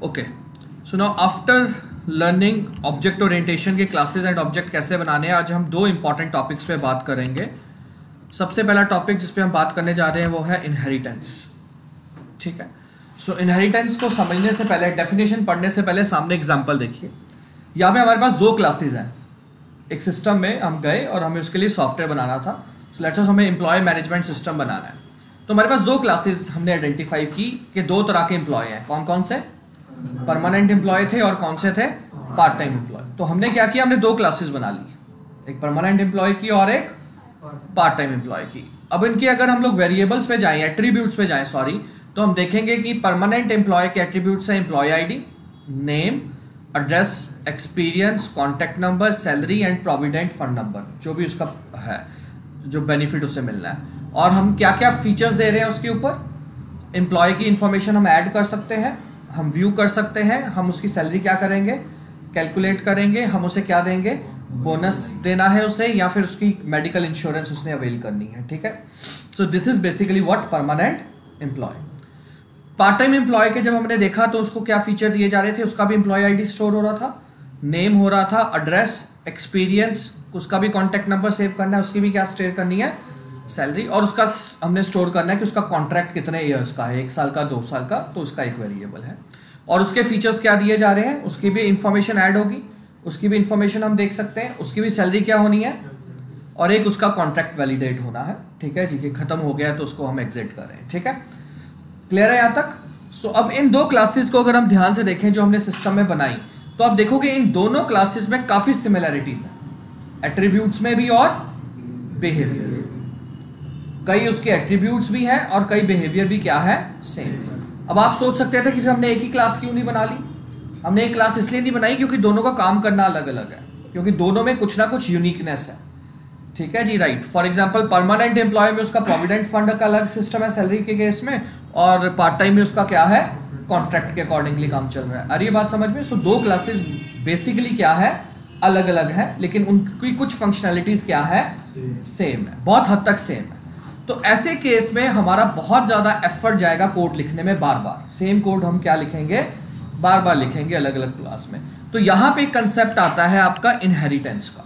Okay, so now after learning object orientation के classes and object कैसे बनाने हैं, आज हम दो इंपॉर्टेंट टॉपिक्स पे बात करेंगे। सबसे पहला टॉपिक जिस पे हम बात करने जा रहे हैं वो है इनहेरिटेंस। ठीक है, सो इनहेरिटेंस को समझने से पहले, डेफिनेशन पढ़ने से पहले सामने एग्जांपल देखिए। यहाँ पे हमारे पास दो क्लासेस हैं। एक सिस्टम में हम गए और हमें उसके लिए सॉफ्टवेयर बनाना था। सो लेट्स सपोज हमें एम्प्लॉय मैनेजमेंट सिस्टम बनाना है। तो हमारे पास दो क्लासेस हमने आइडेंटिफाई की कि दो तरह के एम्प्लॉय हैं। कौन कौन से? परमानेंट एम्प्लॉय थे और कौन से थे? Part time employee. तो हमने क्या किया, हमने दो क्लासेस बना ली, एक परमानेंट एम्प्लॉय की और एक पार्ट टाइम एम्प्लॉय की। अब इनके अगर हम लोग वेरिएबल्स पे जाएं, एट्रीब्यूट्स पे जाएं सॉरी, तो हम देखेंगे कि परमानेंट एम्प्लॉय के एट्रीब्यूट्स हैं employee ID, name, address, experience, contact number, salary and provident fund number, जो भी उसका है, जो बेनिफिट उसे मिलना है। और हम क्या क्या फीचर्स दे रहे हैं उसके ऊपर। एम्प्लॉय की इंफॉर्मेशन हम ऐड कर सकते हैं, हम व्यू कर सकते हैं, हम उसकी सैलरी क्या करेंगे, कैलकुलेट करेंगे, हम उसे क्या देंगे, बोनस देना है उसे, या फिर उसकी मेडिकल इंश्योरेंस उसने अवेल करनी है। ठीक है, so this is basically what permanent employee. Part time employee के जब हमने देखा तो उसको क्या फीचर दिए जा रहे थे, उसका भी एम्प्लॉय आईडी स्टोर हो रहा था, नेम हो रहा था, एड्रेस, एक्सपीरियंस, उसका भी कॉन्टैक्ट नंबर सेव करना है, उसकी भी क्या स्टोर करनी है, सैलरी, और उसका हमने स्टोर करना है कि उसका कॉन्ट्रैक्ट कितने ईयर्स का है, 1 साल का, 2 साल का, तो उसका एक वेरिएबल है। और उसके फीचर्स क्या दिए जा रहे हैं, उसकी भी इंफॉर्मेशन ऐड होगी, उसकी भी इंफॉर्मेशन हम देख सकते हैं, उसकी भी सैलरी क्या होनी है, और एक उसका कॉन्ट्रैक्ट वैलिडेट होना है। ठीक है जी, कि खत्म हो गया तो उसको हम एग्जिट कर रहे हैं। ठीक है, क्लियर है यहाँ तक? सो अब इन दो क्लासेस को अगर हम ध्यान से देखें जो हमने सिस्टम में बनाई, तो आप देखोगे इन दोनों क्लासेस में काफी सिमिलैरिटीज हैं, एट्रीब्यूट्स में भी और बिहेवियर। कई उसके एट्रीब्यूट्स भी हैं और कई बिहेवियर भी क्या है, सेम। अब आप सोच सकते थे कि फिर हमने एक ही क्लास क्यों नहीं बना ली। हमने एक क्लास इसलिए नहीं बनाई क्योंकि दोनों का काम करना अलग अलग है, क्योंकि दोनों में कुछ ना कुछ यूनिकनेस है। ठीक है जी, right. For example permanent employ में उसका प्रोविडेंट फंड का अलग सिस्टम है सैलरी के केस में, और पार्ट टाइम में उसका क्या है, कॉन्ट्रैक्ट के अकॉर्डिंगली काम चल रहा है। अरे ये बात समझ में? सो दो क्लासेस बेसिकली क्या है, अलग अलग है, लेकिन उनकी कुछ फंक्शनैलिटीज क्या है, सेम है, बहुत हद तक सेम है। तो ऐसे केस में हमारा बहुत ज्यादा एफर्ट जाएगा कोड लिखने में, बार बार सेम कोड हम क्या लिखेंगे, बार बार लिखेंगे अलग अलग क्लास में। तो यहां पे कंसेप्ट आता है आपका इनहेरिटेंस का।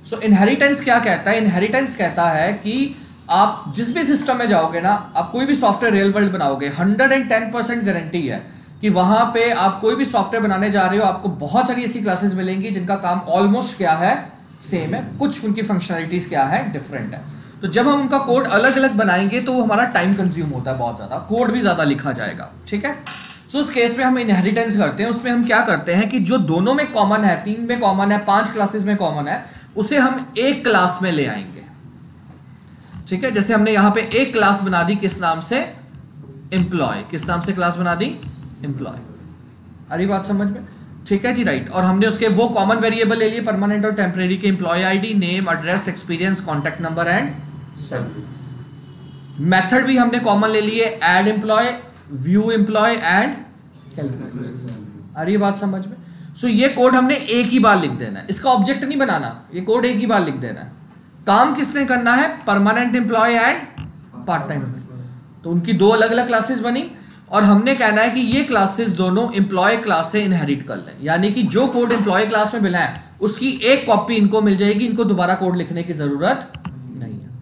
सो इनहेरिटेंस क्या कहता है? इनहेरिटेंस कहता है कि आप जिस भी सिस्टम में जाओगे ना, आप कोई भी सॉफ्टवेयर रियल वर्ल्ड बनाओगे, 110% गारंटी है कि वहां पे आप कोई भी सॉफ्टवेयर बनाने जा रहे हो, आपको बहुत सारी ऐसी क्लासेस मिलेंगी जिनका काम ऑलमोस्ट क्या है, सेम है, कुछ उनकी फंक्शनलिटीज क्या है, डिफरेंट है। तो जब हम उनका कोड अलग अलग बनाएंगे तो वो हमारा टाइम कंज्यूम होता है बहुत ज्यादा, कोड भी ज्यादा लिखा जाएगा। ठीक है, सो उस केस में हम इनहेरिटेंस करते हैं। उसमें हम क्या करते हैं कि जो दोनों में कॉमन है, 3 में कॉमन है, 5 क्लासेस में कॉमन है, उसे हम एक क्लास में ले आएंगे। ठीक है, जैसे हमने यहां पे एक क्लास बना दी, किस नाम से, एम्प्लॉय। किस नाम से क्लास बना दी, एम्प्लॉय। अरे बात समझ में? ठीक है जी, राइट। और हमने उसके वो कॉमन वेरिएबल ले लिए परमानेंट और टेम्परेरी के, employee ID, name, address, experience, contact number and salary. Method भी हमने कॉमन ले लिए, add employee, view employee and calculate. अरे ये बात समझ में? सो ये कोड हमने एक ही बार लिख देना है, इसका ऑब्जेक्ट नहीं बनाना, ये कोड एक ही बार लिख देना है। काम किसने करना है, permanent employee and part time. तो उनकी दो अलग अलग क्लासेस बनी और हमने कहना है कि ये क्लासेस दोनों एम्प्लॉय क्लास से इनहेरिट कर लें, यानी कि जो कोड एम्प्लॉय क्लास में मिला है उसकी एक कॉपी इनको मिल जाएगी, इनको दोबारा कोड लिखने की जरूरत नहीं है।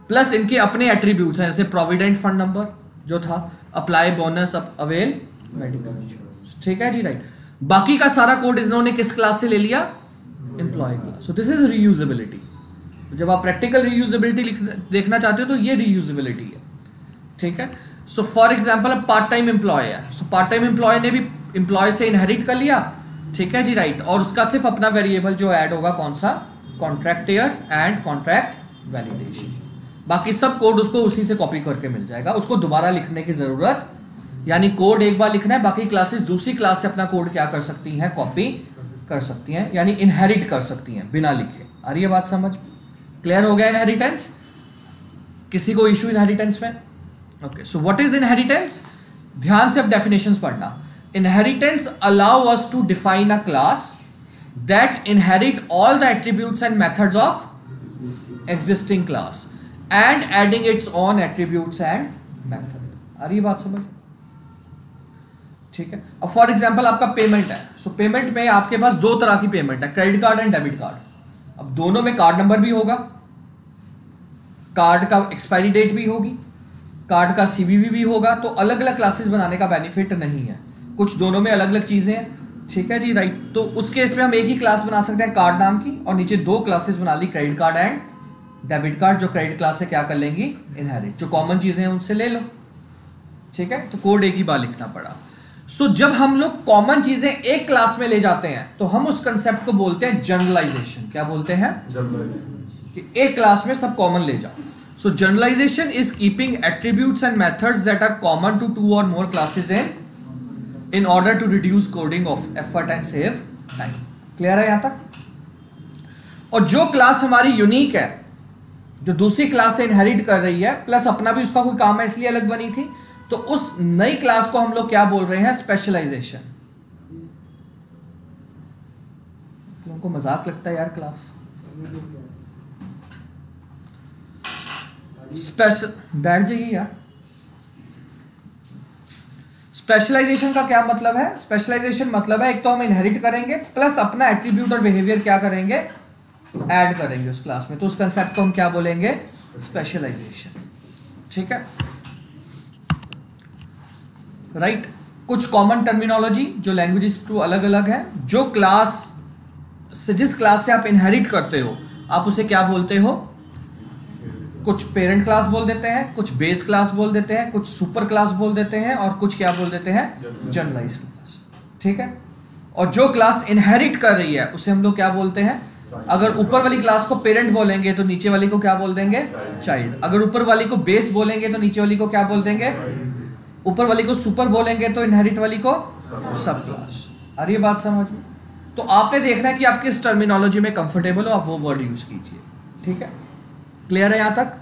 प्लस इनके अपने एट्रीब्यूट्स हैं, जैसे प्रोविडेंट फंड नंबर जो था, apply, bonus, avail, medical insurance. ठीक है जी, राइट। बाकी का सारा कोड इन्होंने किस क्लास से ले लिया, employee class. So this is reusability. जब आप प्रैक्टिकल रीयूजेबिलिटी देखना चाहते हो तो ये रीयूजेबिलिटी है। ठीक है, सो फॉर एग्जांपल अब पार्ट टाइम एम्प्लॉय है, सो पार्ट टाइम एम्प्लॉय ने भी एम्प्लॉय से इनहेरिट कर लिया। ठीक है जी, राइट। और उसका सिर्फ अपना वेरिएबल जो ऐड होगा, कौन सा, contract year and contract validation. बाकी सब कोड उसको उसी से कॉपी करके मिल जाएगा, उसको दोबारा लिखने की जरूरत, यानी कोड एक बार लिखना है, बाकी क्लासेस दूसरी क्लास से अपना कोड क्या कर सकती हैं, कॉपी कर सकती हैं, यानी इनहेरिट कर सकती हैं बिना लिखे। आ रही है बात समझ? क्लियर हो गया इनहेरिटेंस? किसी को इशू इनहेरिटेंस में? Okay, so what is inheritance? ध्यान से अब डेफिनेशंस पढ़ना। Inheritance allow us to define a class that inherit all the attributes and methods of existing class and adding its own attributes and method. आ रही बात समझ? ठीक है। अब फॉर एग्जांपल आपका पेमेंट है, सो पेमेंट में आपके पास दो तरह की पेमेंट है, credit card and debit card. अब दोनों में कार्ड नंबर भी होगा, कार्ड का एक्सपायरी डेट भी होगी, कार्ड का सीवीवी भी होगा, तो अलग अलग क्लासेस बनाने का बेनिफिट नहीं है, कुछ दोनों में अलग अलग चीजें हैं, ठीक है जी, राइट। तो उस केस में हम एक ही क्लास बना सकते हैं कार्ड नाम की, और नीचे दो क्लासेस बना ली, credit card and debit card, जो क्रेडिट क्लास से क्या कर लेंगी, इनहेरिट, जो कॉमन चीजें हैं उनसे ले लो, ठीक है। तो कोड एक ही बार लिखना पड़ा। सो जब हम लोग कॉमन चीजें एक क्लास में ले जाते हैं तो हम उस कंसेप्ट को बोलते हैं जनरलाइजेशन। क्या बोलते हैं? कि एक क्लास में सब कॉमन ले जाओ। So generalisation is keeping attributes and methods that are common to two or more classes in order to reduce coding of effort and save time. Clear है यहां तक? और जो क्लास हमारी यूनिक है, जो दूसरी क्लास से इनहेरिट कर रही है, प्लस अपना भी उसका कोई काम है इसलिए अलग बनी थी, तो उस नई क्लास को हम लोग क्या बोल रहे हैं? स्पेशलाइजेशन। लोगों को मजाक लगता है यार क्लास। बैठ जाइए यार। स्पेशलाइजेशन का क्या मतलब है? स्पेशलाइजेशन मतलब है एक तो हम इनहेरिट करेंगे प्लस अपना एट्रीब्यूट और बिहेवियर क्या करेंगे? ऐड करेंगे उस क्लास में, तो उस कंसेप्ट को हम क्या बोलेंगे? स्पेशलाइजेशन, ठीक है, राइट। कुछ कॉमन टर्मिनोलॉजी जो लैंग्वेजेस टू अलग अलग है। जो क्लास से, जिस क्लास से आप इनहेरिट करते हो, आप उसे क्या बोलते हो? कुछ पेरेंट क्लास बोल देते हैं, कुछ बेस क्लास बोल देते हैं, कुछ सुपर क्लास बोल देते हैं, और कुछ क्या बोल देते हैं? जनरलाइज क्लास, ठीक है। और जो क्लास इनहेरिट कर रही है उसे हम लोग क्या बोलते हैं? अगर ऊपर वाली क्लास को पेरेंट बोलेंगे तो नीचे वाली को क्या बोल देंगे? चाइल्ड। अगर ऊपर वाली को बेस बोलेंगे तो नीचे वाली को क्या बोल देंगे? ऊपर वाली को सुपर बोलेंगे तो इनहेरिट वाली को सब क्लास। आ रही है बात समझ में? तो आपने देखना है कि आप किस टर्मिनोलॉजी में कंफर्टेबल हो, आप वो वर्ड यूज कीजिए, ठीक है। क्लियर है यहां तक?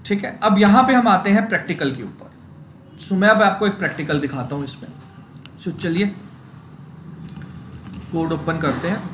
ठीक है। अब यहां पे हम आते हैं प्रैक्टिकल के ऊपर। सो मैं अब आपको एक प्रैक्टिकल दिखाता हूं इसमें। सो चलिए कोड ओपन करते हैं।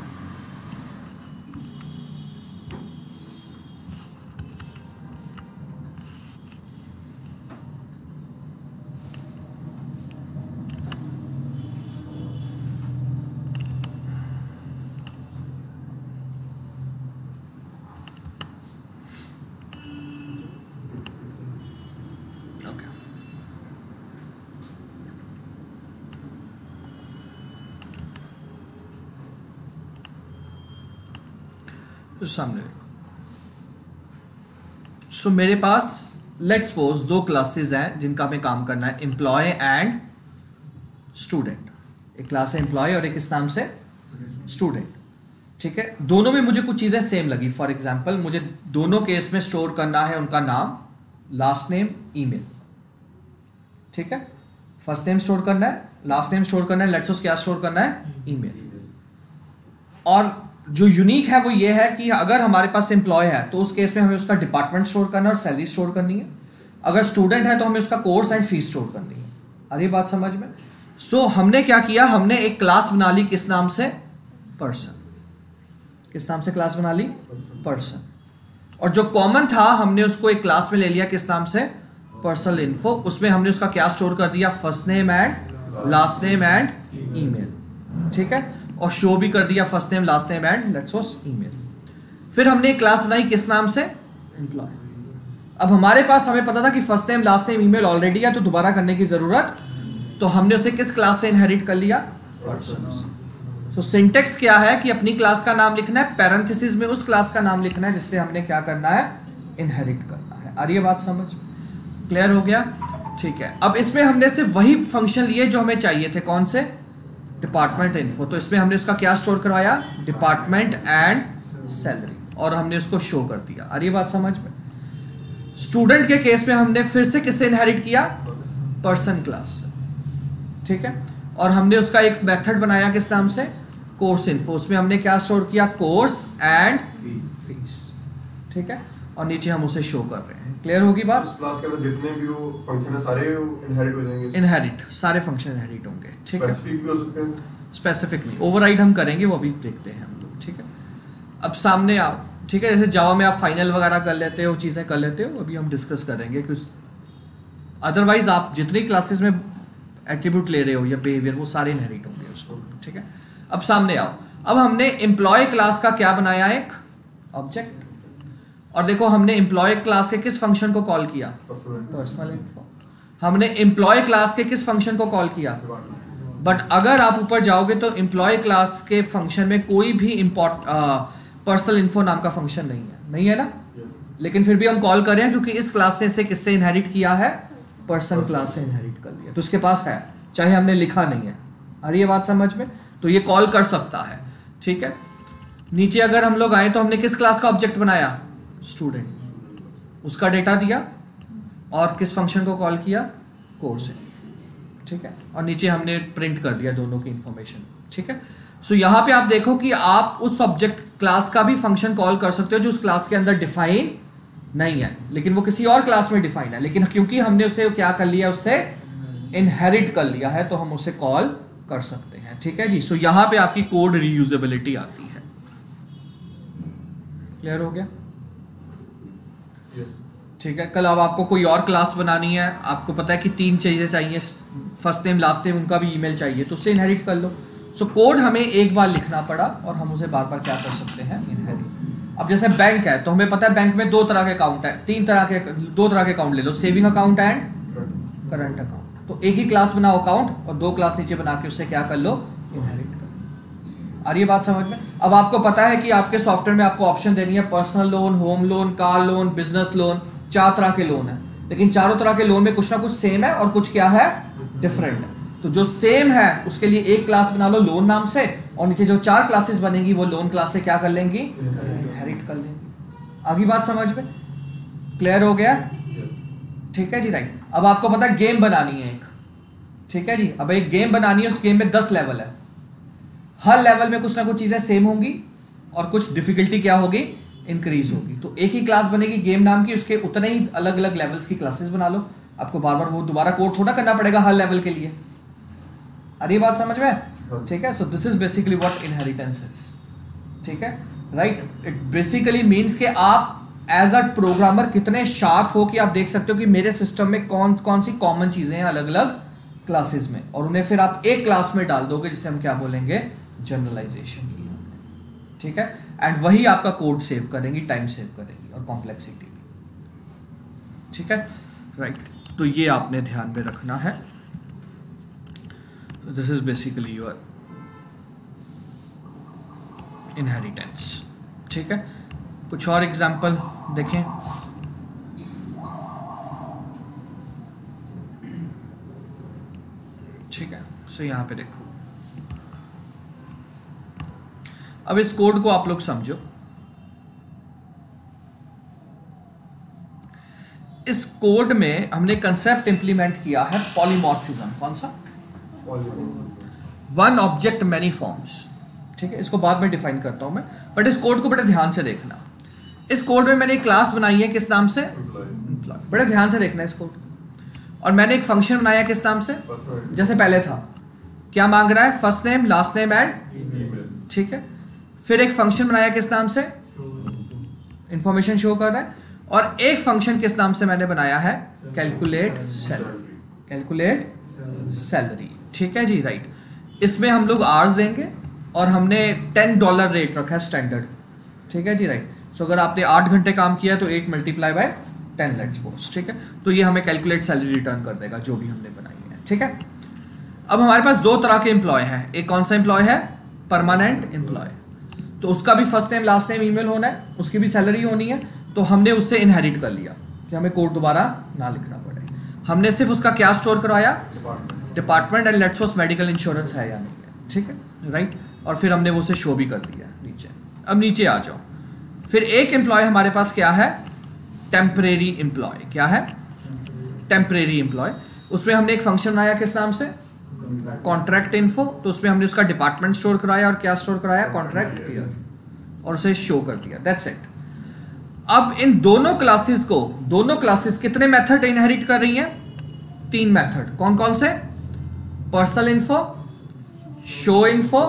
तो सामने देखो। सो मेरे पास लेट्स सपोज दो क्लासेस हैं जिनका हमें काम करना है, एम्प्लॉय एंड स्टूडेंट। एक क्लास है एम्प्लॉय और एक इस नाम से स्टूडेंट, ठीक है। दोनों में मुझे कुछ चीजें सेम लगी। फॉर एग्जांपल मुझे दोनों केस में स्टोर करना है उनका नाम, लास्ट नेम, ईमेल, ठीक है। फर्स्ट नेम स्टोर करना है, लास्ट नेम स्टोर करना है, लेट्स सपोज क्या स्टोर करना है? ईमेल। और जो यूनिक है वो ये है कि अगर हमारे पास एम्प्लॉय है तो उस केस में हमें उसका डिपार्टमेंट स्टोर करना है और सैलरी स्टोर करनी है। अगर स्टूडेंट है तो हमें उसका कोर्स एंड फीस स्टोर करनी है। अरे बात समझ में? सो हमने क्या किया? हमने एक क्लास बना ली, किस नाम से? पर्सन। किस नाम से क्लास बना ली? पर्सन। और जो कॉमन था हमने उसको एक क्लास में ले लिया, किस नाम से? Personal info. उसमें हमने उसका क्या स्टोर कर दिया? First name and last name and email, ठीक है। और शो भी कर दिया first name, last name and let's suppose email. फिर हमने एक क्लास बनाई, किस नाम से? एम्प्लॉय। अब हमारे पास, हमें पता था कि first name, last name, email already है, तो दोबारा करने की जरूरत, तो हमने उसे किस क्लास से इनहेरिट कर लिया? पर्सन। सो सिंटेक्स क्या है कि अपनी क्लास का नाम लिखना है, पैरेंथेसिस में उस क्लास का नाम लिखना है जिससे हमने क्या करना है? इनहेरिट करना है। आ रही है बात समझ? क्लियर हो गया? ठीक है। अब इसमें हमने सिर्फ वही फंक्शन लिए जो हमें चाहिए थे, कौन से? Department info. तो इसमें हमने उसका क्या स्टोर करवाया? डिपार्टमेंट एंड सैलरी, और हमने उसको शो कर दिया। आ रही है बात समझ में? स्टूडेंट के केस में हमने फिर से किससे इनहेरिट किया? पर्सन क्लास से, ठीक है। और हमने उसका एक मेथड बनाया, किस नाम से? Course info. उसमें हमने क्या स्टोर किया? कोर्स एंड फीस, ठीक है। और नीचे हम उसे शो कर रहे हैं। क्लियर होगी बात? इस क्लास के अंदर जितने भी वो फंक्शन है सारे इनहेरिट हो जाएंगे। इनहेरिट, सारे फंक्शन इनहेरिट होंगे, ठीक है। स्पेसिफिक भी हो सकते हैं, स्पेसिफिक नहीं, ओवरराइड हम करेंगे, वो अभी देखते हैं हम लोग, ठीक है। अब सामने आओ, ठीक है। जैसे जावा में आप फाइनल वगैरह कर लेते हो, चीजें कर लेते हो, अभी हम डिस्कस करेंगे। कुछ अदरवाइज आप जितनी क्लासेस में एट्रीब्यूट ले रहे हो या बिहेवियर, वो सारे इनहेरिट होंगे उसको, ठीक है। अब सामने आओ, अब हमने एम्प्लॉय क्लास का क्या बनाया, एक ऑब्जेक्ट, और देखो हमने एम्प्लॉय क्लास के किस फंक्शन को कॉल किया, पर्सनल इन्फो। हमने एम्प्लॉय क्लास के किस फंक्शन को कॉल किया, बट अगर आप ऊपर जाओगे तो एम्प्लॉय क्लास के फंक्शन में कोई भी पर्सनल इन्फो नाम का फंक्शन नहीं है ना, लेकिन फिर भी हम कॉल कर रहे हैं क्योंकि इस क्लास ने इसे किससे इनहेरिट किया है, पर्सन क्लास से इनहेरिट कर लिया, तो उसके पास है, चाहे हमने लिखा नहीं है। आ रही है बात समझ में? तो ये कॉल कर सकता है, ठीक है। नीचे अगर हम लोग आए तो हमने किस क्लास का ऑब्जेक्ट बनाया, स्टूडेंट, उसका डेटा दिया और किस फंक्शन को कॉल किया, कोर्स है, ठीक है, और नीचे हमने प्रिंट कर दिया दोनों की इंफॉर्मेशन, ठीक है। सो यहाँ पे आप देखो कि आप उस ऑब्जेक्ट क्लास का भी फंक्शन कॉल कर सकते हो जो उस क्लास के अंदर डिफाइन नहीं है, लेकिन वो किसी और क्लास में डिफाइन है, लेकिन क्योंकि हमने उसे क्या कर लिया, उससे इनहेरिट कर लिया है, तो हम उसे कॉल कर सकते हैं, ठीक है जी। सो यहाँ पे आपकी कोड रीयूजेबिलिटी आती है। क्लियर हो गया? ठीक है। कल अब आपको कोई और क्लास बनानी है, आपको पता है कि 3 चीजें चाहिए, फर्स्ट नेम लास्ट नेम, उनका भी ईमेल चाहिए, तो उससे इनहेरिट कर लो। सो कोड हमें एक बार लिखना पड़ा और हम उसे बार बार क्या कर सकते हैं, इनहेरिट। अब जैसे बैंक है तो हमें पता है बैंक में 2 तरह के अकाउंट है, 2 तरह के अकाउंट ले लो, saving account and current account. तो एक ही क्लास बनाओ अकाउंट और 2 क्लास नीचे बना के उससे क्या कर लो, इनहेरिट कर लो। आ रही है बात समझ में? अब आपको पता है कि आपके सॉफ्टवेयर में आपको ऑप्शन देनी है personal loan, home loan, car loan, business loan, 4 तरह के लोन है, लेकिन चारों तरह के लोन में कुछ ना कुछ सेम है और कुछ क्या है, डिफरेंट है। तो जो सेम है उसके लिए एक क्लास बना लो लोन नाम से, और नीचे जो 4 क्लासेस बनेंगी वो लोन क्लास से क्या कर लेंगी, इनहेरिट कर लेंगी। आगे बात समझ में? क्लियर हो गया? ठीक है जी, राइट। अब आपको पता है गेम बनानी है एक, ठीक है जी। अब एक गेम बनानी है, उस गेम में 10 लेवल है, हर लेवल में कुछ ना कुछ चीजें सेम होंगी और कुछ डिफिकल्टी क्या होगी, इंक्रीज होगी। तो एक ही क्लास बनेगी गेम नाम की, उसके उतने ही अलग अलग लेवल्स की क्लासेस बना लो, आपको बार बार वो दोबारा कोड थोड़ा करना पड़ेगा हर लेवल के लिए। अरे बात समझ में? ठीक है। So this is basically what inheritance is, ठीक है, राइट। इट बेसिकली मीन्स कि आप एज अ प्रोग्रामर कितने शार्प हो कि आप देख सकते हो कि मेरे सिस्टम में कौन कौन सी कॉमन चीजें हैं अलग अलग क्लासेस में, और उन्हें फिर आप एक क्लास में डाल दोगे जिसे हम क्या बोलेंगे, जनरलाइजेशन की, ठीक है। एंड वही आपका कोड सेव करेंगी, टाइम सेव करेंगी और कॉम्प्लेक्सिटी भी, ठीक है, राइट। तो ये आपने ध्यान में रखना है। This is basically your inheritance, ठीक है। कुछ और एग्जांपल देखें। ठीक है, सो यहां पे देखो, अब इस कोड को आप लोग समझो। इस कोड में हमने कंसेप्ट इंप्लीमेंट किया है पॉलीमॉर्फिज्म। कौन सा? वन ऑब्जेक्ट मैनी फॉर्म्स, ठीक है। इसको बाद में डिफाइन करता हूं मैं, बट इस कोड को बड़े ध्यान से देखना। इस कोड में मैंने एक क्लास बनाई है, किस नाम से, एम्प्लॉय। बड़े ध्यान से देखना इस कोड को। और मैंने एक फंक्शन बनाया किस नाम से, जैसे पहले था, क्या मांग रहा है, first name last name and, ठीक है। फिर एक फंक्शन बनाया किस नाम से, इंफॉर्मेशन शो कर रहा है, और एक फंक्शन किस नाम से मैंने बनाया है, कैलकुलेट सैलरी, कैलकुलेट सैलरी, ठीक है जी, राइट। इसमें हम लोग आवर्स देंगे और हमने $10 रेट रखा है स्टैंडर्ड, ठीक है जी, राइट। सो अगर आपने 8 घंटे काम किया तो 8 × 10 लेट्स सपोज, ठीक है। तो ये हमें कैलकुलेट सैलरी रिटर्न कर देगा जो भी हमने बनाई है, ठीक है। अब हमारे पास 2 तरह के एम्प्लॉय हैं। एक कौन सा एम्प्लॉय है, परमानेंट एम्प्लॉय, तो उसका भी first name last name email होना है, उसकी भी सैलरी होनी है, तो हमने उससे इनहेरिट कर लिया कि हमें कोड दोबारा ना लिखना पड़े। हमने सिर्फ उसका क्या स्टोर करवाया, department and let's suppose medical insurance है या नहीं है, ठीक है, राइट। और फिर हमने वो उसे शो भी कर दिया नीचे। अब नीचे आ जाओ, फिर एक एम्प्लॉय हमारे पास क्या है, टेम्परेरी एम्प्लॉय। क्या है, टेम्परेरी एम्प्लॉय। उसमें हमने एक फंक्शन बनाया किस नाम से, कॉन्ट्रैक्ट इन्फो, तो उसमें हमने उसका डिपार्टमेंट स्टोर कराया और क्या स्टोर कराया, कॉन्ट्रैक्ट ईयर, और उसे शो कर दिया, दैट्स इट। अब इन दोनों क्लासेस को, दोनों क्लासेस कितने मेथड इनहेरिट कर रही हैं, 3 मेथड। कौन कौन से, personal info, show info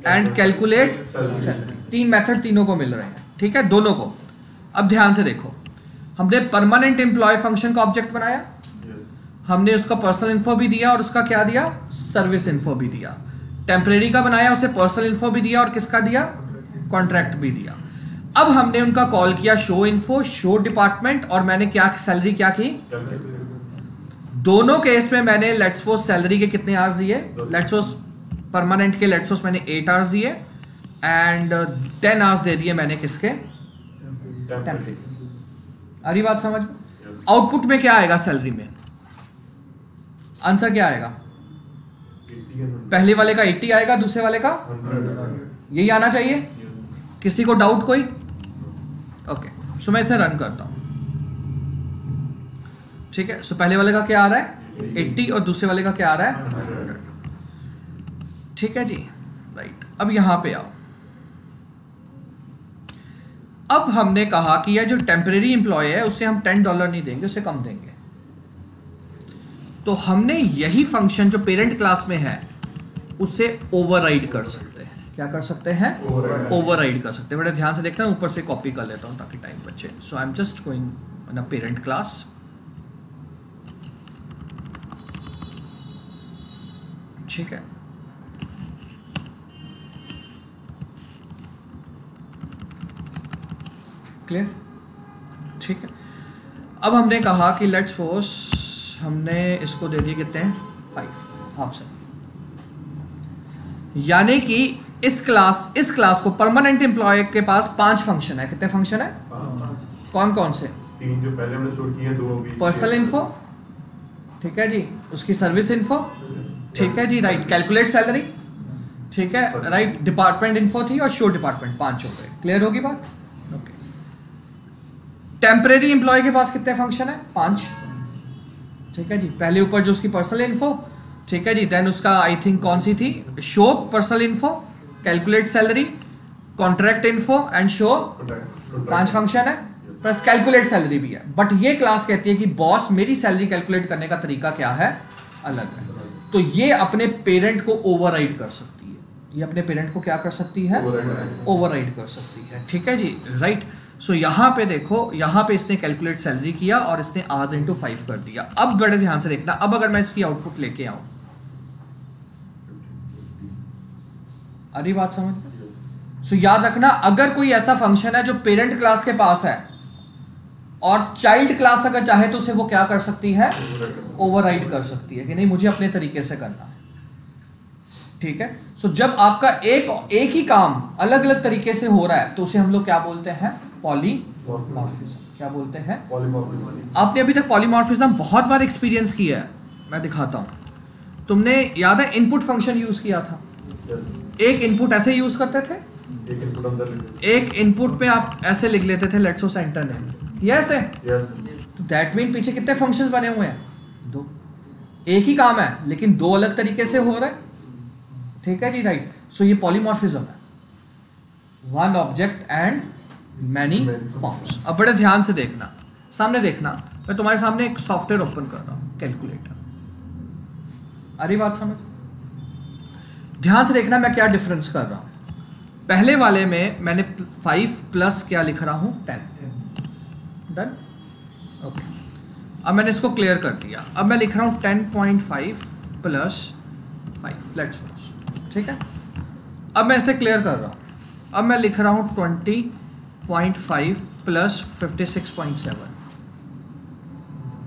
and calculate salary. 3 method तीनों को मिल रहे हैं, ठीक है, दोनों को। अब ध्यान से देखो, हमने परमानेंट एम्प्लॉय फंक्शन का ऑब्जेक्ट बनाया, हमने उसका पर्सनल इन्फो भी दिया और उसका क्या दिया, सर्विस इन्फो भी दिया। टेम्परेरी का बनाया, उसे पर्सनल इन्फो भी दिया और किसका दिया, कॉन्ट्रैक्ट भी दिया। अब हमने उनका कॉल किया शो इन्फो, शो डिपार्टमेंट, और मैंने क्या सैलरी क्या की, दोनों केस में मैंने लेट्स सपोज सैलरी के कितने आवर्स दिए, लेट्स सपोज परमानेंट के लेट्स सपोज मैंने 8 आवर्स दिए एंड 10 आवर्स दे दिए मैंने किसके, टेम्परेरी। आ रही बात समझ में? आउटपुट में क्या आएगा सैलरी में, आंसर क्या आएगा, पहले वाले का 80 आएगा, दूसरे वाले का 100। यही आना चाहिए। किसी को डाउट कोई? ओके, सो मैं इसे रन करता हूं। ठीक है, सो पहले वाले का क्या आ रहा है 80 और दूसरे वाले का क्या आ रहा है 100। ठीक है जी, राइट। अब यहां पे आओ। अब हमने कहा कि यह जो टेम्परेरी एम्प्लॉय है उसे हम $10 नहीं देंगे, उसे कम देंगे। तो हमने यही फंक्शन जो पेरेंट क्लास में है उसे ओवरराइड कर सकते हैं। क्या कर सकते हैं, ओवरराइड कर सकते हैं। बड़े ध्यान से देखना, ऊपर से कॉपी कर लेता हूं ताकि टाइम बचे। So I am just going in a parent class. ठीक है, क्लियर? ठीक है, अब हमने कहा कि लेट्स सपोज हमने इसको दे दिए कितने हैं 5 हाफ से, यानी कि इस क्लास को परमानेंट एम्प्लॉय के पास 5 फंक्शन है। कितने फंक्शन है, कौन कौन से, 3 जो पहले हमने स्टोर किए हैं, 2 अभी पर्सनल इन्फो, ठीक है जी, उसकी सर्विस इन्फो, ठीक है जी, राइट, कैलकुलेट सैलरी, ठीक है, राइट, डिपार्टमेंट इन्फो थी और शो डिपार्टमेंट, 5 हो गए। क्लियर होगी बात? ओके। टेम्परेरी एम्प्लॉय के पास कितने फंक्शन है, 5। ठीक है जी, पहले ऊपर जो उसकी पर्सनल इन्फो, ठीक है जी, देन उसका आई थिंक कौन सी थी, show personal info, calculate salary, contract info and show, 5 function है, प्लस कैलकुलेट सैलरी भी है। बट ये क्लास कहती है कि बॉस मेरी सैलरी कैलकुलेट करने का तरीका क्या है, अलग है। तो ये अपने पेरेंट को ओवरराइड कर सकती है, ये अपने पेरेंट को क्या कर सकती है, ओवरराइड कर सकती है। ठीक है जी, राइट। सो यहां पे देखो, यहां पे इसने कैलकुलेट सैलरी किया और इसने आवर्स इनटू 5 कर दिया। अब बड़े ध्यान से देखना, अब अगर मैं इसकी आउटपुट लेके आऊं, अरे बात समझ में? सो याद रखना, अगर कोई ऐसा फंक्शन है जो पेरेंट क्लास के पास है और चाइल्ड क्लास अगर चाहे तो उसे वो क्या कर सकती है, ओवरराइड कर सकती है कि नहीं मुझे अपने तरीके से करना है। ठीक है, सो जब आपका एक ही काम अलग अलग तरीके से हो रहा है तो उसे हम लोग क्या बोलते हैं, पॉलीमॉर्फिज्म। क्या बोलते हैं, पॉलीमॉर्फिज्म। आपने अभी तक पॉलीमॉर्फिज्म बहुत बार एक्सपीरियंस किया है, मैं दिखाता हूं। तुमने याद है इनपुट फंक्शन यूज किया था, एक इनपुट ऐसे यूज करते थे, एक इनपुट पे आप ऐसे लिख लेते थे let's so centre name, yes है, तो दैट मीन पीछे कितने फंक्शंस बने हुए हैं, 2। एक ही काम है लेकिन 2 अलग तरीके से हो रहा है। ठीक है जी, राइट। सो ये पॉलीमॉर्फिज्म है, 1 ऑब्जेक्ट एंड मैनी फॉर्म्स। अब बड़े ध्यान से देखना, सामने देखना, मैं तुम्हारे सामने एक सॉफ्टवेयर ओपन कर रहा हूं, कैलकुलेटर। अरे बात समझ, ध्यान से देखना मैं क्या डिफरेंस कर रहा हूं। पहले वाले में मैंने 5 प्लस क्या लिख रहा हूं, 10। Done, okay. अब मैंने इसको क्लियर कर दिया। अब मैं लिख रहा हूं 10.5 प्लस 5, लेट्स सपोज। ठीक है, अब मैं इसे क्लियर कर रहा हूं। अब मैं लिख रहा हूं 20.5 प्लस 56.7।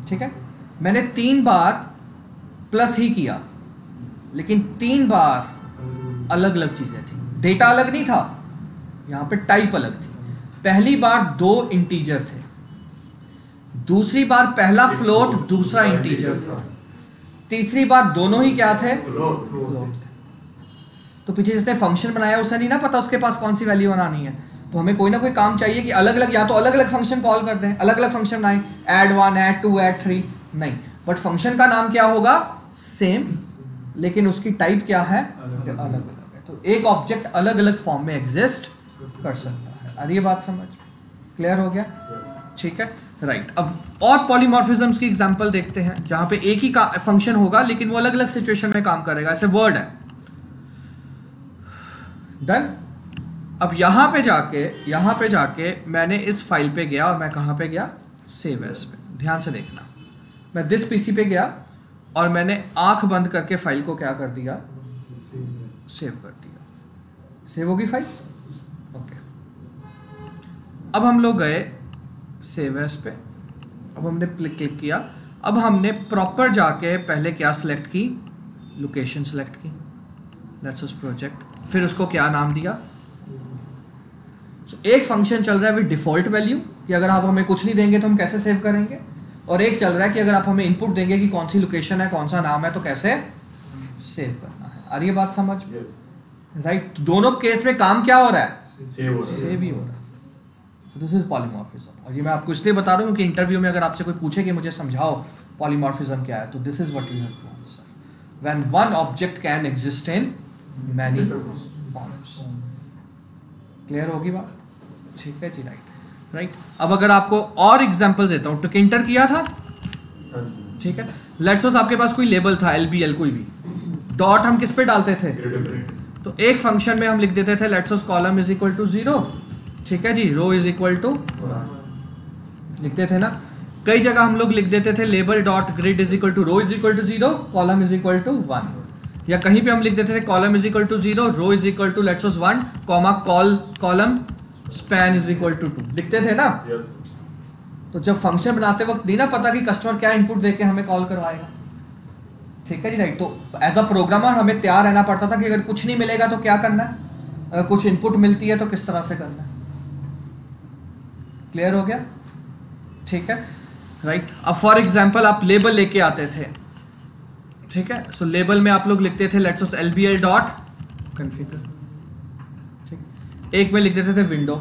ठीक है, मैंने 3 बार प्लस ही किया, लेकिन 3 बार अलग अलग चीजें थी, डेटा अलग नहीं था, यहां पे टाइप अलग थी। पहली बार 2 इंटीजर थे, दूसरी बार पहला फ्लोट दूसरा इंटीजर था, तीसरी बार दोनों ही क्या थे, फ्लोट थे। तो पीछे जिसने फंक्शन बनाया उसे नहीं ना पता उसके पास कौन सी वैल्यू बनानी है, तो हमें कोई ना कोई काम चाहिए कि अलग अलग, या तो अलग अलग फंक्शन कॉल कर दें, अलग अलग फंक्शन बनाएं, ऐड 1 ऐड 2 ऐड 3, नहीं, बट फंक्शन का नाम क्या होगा, सेम, लेकिन उसकी टाइप क्या है, अलग अलग है। तो एक ऑब्जेक्ट अलग अलग फॉर्म में एग्जिस्ट कर सकता है। अरे ये बात समझ क्लियर हो गया? ठीक है, राइट। अब और पॉलीमॉर्फिज्म्स की एग्जांपल देखते हैं जहां पे एक ही फंक्शन होगा लेकिन वो अलग अलग सिचुएशन में काम करेगा। ऐसे वर्ड है, डन। अब यहां पे जाके मैंने इस फाइल पे गया और मैं कहां पे गया, सेव एज पे। ध्यान से देखना, मैं दिस पीसी पे गया और मैंने आंख बंद करके फाइल को क्या कर दिया, सेव कर दिया। सेव होगी फाइल, ओके। अब हम लोग गए सेव एज पे, अब हमने क्लिक किया। अब हमने प्रॉपर जाके पहले क्या सिलेक्ट की, लोकेशन सिलेक्ट की, लेट्स सपोज प्रोजेक्ट, फिर उसको क्या नाम दिया। एक फंक्शन चल रहा है विद डिफॉल्ट वैल्यू कि अगर आप हमें कुछ नहीं देंगे तो हम कैसे सेव करेंगे, और एक चल रहा है कि अगर आप हमें इनपुट देंगे कि कौन सी लोकेशन है, कौन सा नाम है, तो कैसे सेव करना है। आ रही है बात समझ में? राइट। दोनों केस में काम क्या हो रहा है, सेव ही हो रहा है। This is polymorphism. और ये मैं आपको इसलिए बता रहा हूँ कि इंटरव्यू में अगर आपसे कोई पूछे कि मुझे समझाओ पॉलीमॉर्फिज्म क्या है, तो this is what you have to answer. When one object can exist in many forms. Clear होगी बात? ठीक है जी, राइट। अब अगर आपको और एग्जांपल देता हूँ, टिकिंटर किया था, ठीक है। लेट्स सपोज आपके पास कोई लेबल था, LBL कोई भी, डॉट हम किस पे डालते थे, तो एक फंक्शन में हम लिख देते थे let's suppose column is equal to 0, ठीक है जी, रो इज इक्वल टू लिखते थे ना। कई जगह हम लोग लिख देते थे label dot grid is equal to row is equal to 0, column is equal to 1, या कहीं पे हम लिख देते थे column is equal to 0, row is equal to let's suppose 1, comma column span is equal to 2 लिखते थे ना। तो जब फंक्शन बनाते वक्त नहीं ना पता कि कस्टमर क्या इनपुट देके हमें कॉल करवाएगा, ठीक है जी, राइट। तो एज अ प्रोग्रामर हमें तैयार रहना पड़ता था कि अगर कुछ नहीं मिलेगा तो क्या करना है, अगर कुछ इनपुट मिलती है तो किस तरह से करना है। क्लियर हो गया? ठीक है, राइट। अब फॉर एग्जांपल आप लेबल लेके आते थे, ठीक है। सो लेबल में आप लोग लिखते थे let's suppose LBL dot configure, ठीक। एक में लिख देते थे विंडो,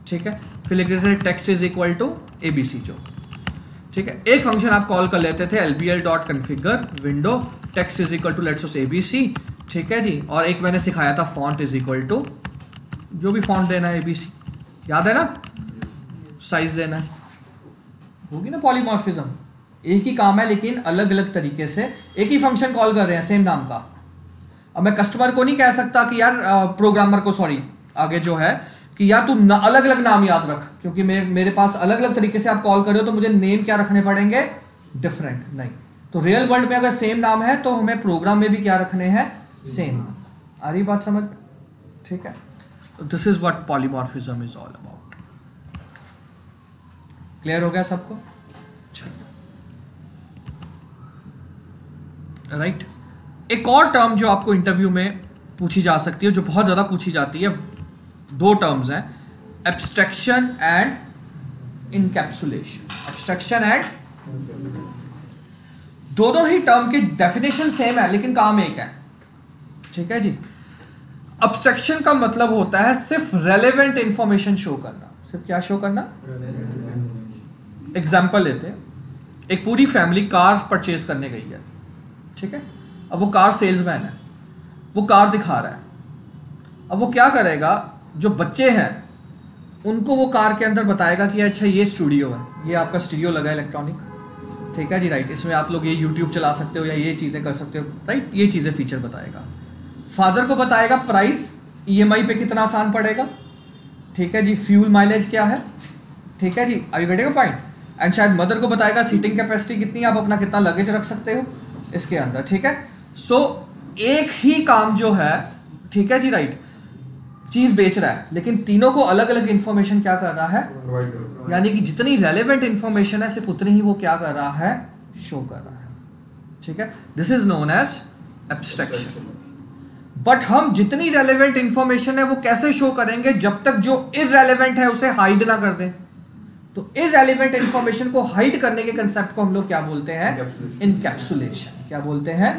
ठीक है। फिर लिख देते थे text is equal to ABC जो, ठीक है। एक फंक्शन आप कॉल कर लेते थे LBL dot configure window text is equal to let's suppose ABC, ठीक है जी। और एक मैंने सिखाया था फॉन्ट इज इक्वल टू जो भी फॉन्ट देना है ABC, याद है ना, साइज देना है। होगी ना पॉलीमॉर्फिज्म। एक ही काम है लेकिन अलग अलग तरीके से एक ही फंक्शन कॉल कर रहे हैं सेम नाम का। अब मैं कस्टमर को नहीं कह सकता कि यार प्रोग्रामर को, सॉरी आगे जो है कि यार तू अलग अलग नाम याद रख, क्योंकि मेरे पास अलग अलग तरीके से आप कॉल कर रहे हो तो मुझे नेम क्या रखने पड़ेंगे, डिफरेंट। नहीं, तो रियल वर्ल्ड में अगर सेम नाम है तो हमें प्रोग्राम में भी क्या रखने हैं, सेम। आ रही बात समझ? ठीक है। This is what polymorphism is all about. Clear हो गया सबको? राइट। एक और टर्म जो आपको इंटरव्यू में पूछी जा सकती है, जो बहुत ज्यादा पूछी जाती है, दो टर्म्स हैं, abstraction and encapsulation. Abstraction and, दोनों ही टर्म की डेफिनेशन सेम है लेकिन काम एक है, ठीक है जी। एब्स्ट्रैक्शन का मतलब होता है सिर्फ रेलेवेंट इंफॉर्मेशन शो करना। सिर्फ क्या शो करना? एग्जाम्पल लेते हैं, एक पूरी फैमिली कार परचेज करने गई है, ठीक है। अब वो कार सेल्समैन है, वो कार दिखा रहा है। अब वो क्या करेगा, जो बच्चे हैं उनको वो कार के अंदर बताएगा कि अच्छा ये स्टूडियो है, ये आपका स्टूडियो लगा है इलेक्ट्रॉनिक, ठीक है जी, राइट। इसमें आप लोग ये YouTube चला सकते हो या ये चीज़ें कर सकते हो, राइट। ये चीज़ें फीचर बताएगा। फादर को बताएगा प्राइस, EMI पे कितना आसान पड़ेगा, ठीक है जी, फ्यूल माइलेज क्या है, ठीक है जी, are you getting a point. And शायद मदर को बताएगा सीटिंग कैपेसिटी कितनी है, आप अपना कितना लगेज रख सकते हो इसके अंदर, ठीक है। सो एक ही काम जो है, ठीक है जी, राइट, चीज बेच रहा है लेकिन तीनों को अलग अलग इंफॉर्मेशन क्या कर रहा है, यानी कि जितनी रेलेवेंट इंफॉर्मेशन है सिर्फ उतनी ही वो क्या कर रहा है, शो कर रहा है, ठीक है। This is known as abstraction. But हम जितनी रेलेवेंट इंफॉर्मेशन है वो कैसे शो करेंगे, जब तक जो इररेलेवेंट है उसे हाइड ना कर दें। तो इररेलेवेंट इंफॉर्मेशन को हाइड करने के कंसेप्ट को हम लोग क्या बोलते हैं, इनकैप्सुलेशन। क्या बोलते हैं,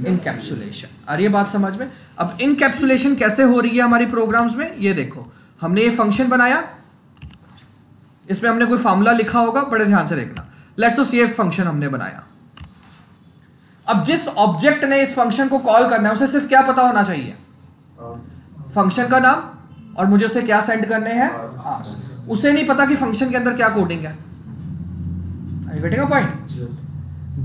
इनकैप्सुलेशन। आ रही है बात समझ में? अब इनकैप्सुलेशन कैसे हो रही है हमारी प्रोग्राम्स में, ये देखो, हमने ये फंक्शन बनाया, इसमें हमने कोई फॉर्मूला लिखा होगा, बड़े ध्यान से देखना। लेट्स सपोज ये फंक्शन हमने बनाया। अब जिस ऑब्जेक्ट ने इस फंक्शन को कॉल करना है उसे सिर्फ क्या पता होना चाहिए, फंक्शन का नाम, और मुझे उसे क्या सेंड करने हैं, उसे नहीं पता कि फंक्शन के अंदर क्या कोडिंग है। बेटे का पॉइंट,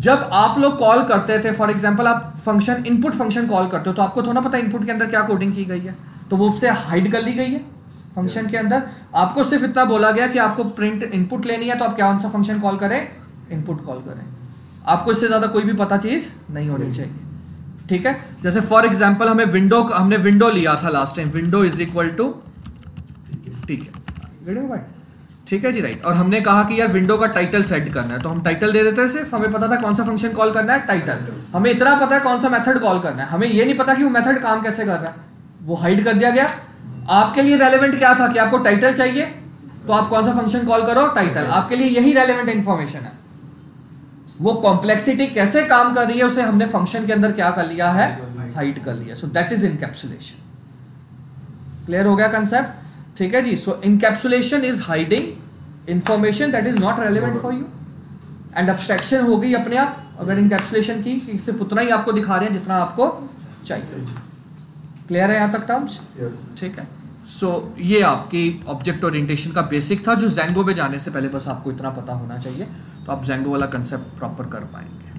जब आप लोग कॉल करते थे, फॉर एग्जांपल आप फंक्शन इनपुट फंक्शन कॉल करते हो तो आपको थोड़ा पता इनपुट के अंदर क्या कोडिंग की गई है, तो वो उससे हाइड कर ली गई है फंक्शन के अंदर। आपको सिर्फ इतना बोला गया कि आपको प्रिंट इनपुट लेनी है तो आप क्या सा फंक्शन कॉल करें, इनपुट कॉल करें। आपको इससे ज्यादा कोई भी पता चीज नहीं होनी चाहिए। ठीक है, जैसे फॉर एग्जांपल हमने विंडो लिया था last time, window is equal to, ठीक है, ठीक है जी, राइट। और हमने कहा कि यार विंडो का टाइटल सेट करना है, तो हम टाइटल दे देते हैं, सिर्फ हमें पता था कौन सा फंक्शन कॉल करना है, टाइटल। हमें इतना पता है कौन सा मेथड कॉल करना है, हमें ये नहीं पता कि वो मेथड काम कैसे कर रहा है, वो हाइड कर दिया गया। आपके लिए रेलेवेंट क्या था कि आपको टाइटल चाहिए, तो आप कौन सा फंक्शन कॉल करो, टाइटल। आपके लिए यही रेलेवेंट इंफॉर्मेशन है। वो कॉम्प्लेक्सिटी कैसे काम कर रही है उसे हमने फंक्शन के अंदर क्या कर लिया है, हाइड कर लिया। So that is encapsulation. Clear हो गया कंसेप्ट? ठीक है जी। So encapsulation is hiding information that is not relevant for you, and abstraction हो गई अपने आप अगर इनकैप्सुलेशन की, सिर्फ उतना ही आपको दिखा रहे हैं जितना आपको चाहिए। क्लियर है यहां तक टर्म्स? ठीक है। सो ये आपकी ऑब्जेक्ट ओरिएंटेशन का बेसिक था, जो ज़ेंगो में जाने से पहले बस आपको इतना पता होना चाहिए, तो आप ज़ेंगो वाला कंसेप्ट प्रॉपर कर पाएंगे।